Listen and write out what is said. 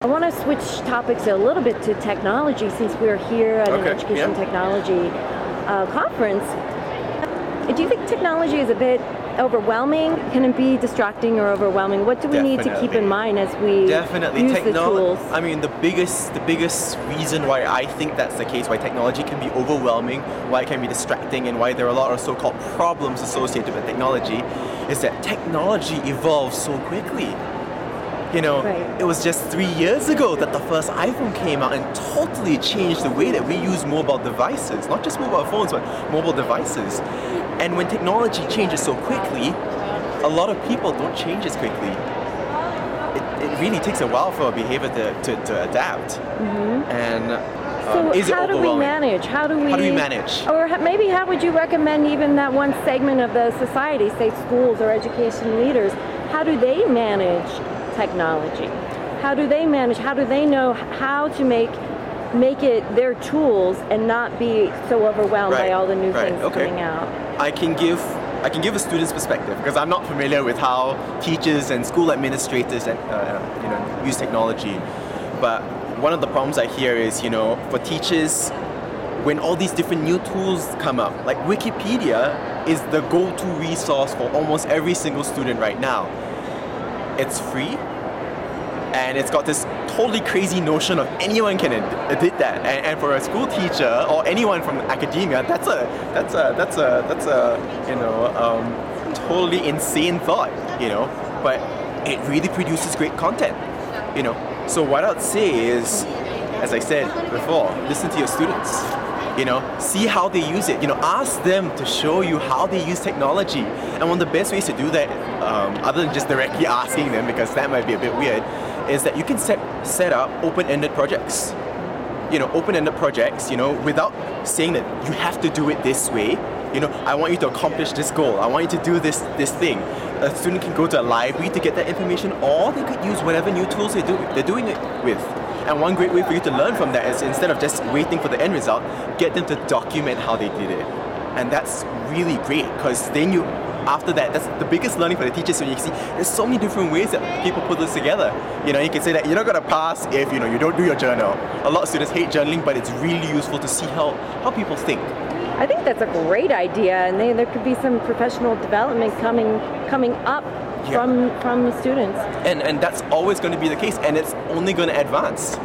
I want to switch topics a little bit to technology since we're here at an education technology conference. Do you think technology is a bit overwhelming? Can it be distracting or overwhelming? What do we need to keep in mind as we use the tools? I mean, the biggest reason why I think that's the case, why technology can be overwhelming, why it can be distracting, and why there are a lot of so-called problems associated with technology, is that technology evolves so quickly. You know, It was just 3 years ago that the first iPhone came out and totally changed the way that we use mobile devices, not just mobile phones, but mobile devices. And when technology changes so quickly, a lot of people don't change as quickly. It really takes a while for our behavior to adapt. And so how do we manage? How do we manage? Or maybe how would you recommend even that one segment of the society, say schools or education leaders, how do they manage technology? How do they manage? How do they know how to make it their tools and not be so overwhelmed by all the new things coming out? I can give a student's perspective because I'm not familiar with how teachers and school administrators use technology. But one of the problems I hear is, for teachers, when all these different new tools come up, like Wikipedia is the go-to resource for almost every single student right now. It's free, and it's got this totally crazy notion of anyone can edit that. And for a school teacher or anyone from academia, that's a totally insane thought. But it really produces great content. So what I'd say is, as I said before, listen to your students. See how they use it. Ask them to show you how they use technology. And one of the best ways to do that, other than just directly asking them, because that might be a bit weird, is that you can set up open-ended projects. Open-ended projects, without saying that you have to do it this way. I want you to accomplish this goal. I want you to do this thing. A student can go to a library to get that information, or they could use whatever new tools they're doing it with. And one great way for you to learn from that is, instead of just waiting for the end result, get them to document how they did it. And that's really great, because then after that, that's the biggest learning for the teachers. When you see there's so many different ways that people put this together. You can say that you're not gonna pass if you don't do your journal. A lot of students hate journaling, but it's really useful to see how people think. I think that's a great idea, and there could be some professional development coming up from the students. And that's always going to be the case, and it's only going to advance.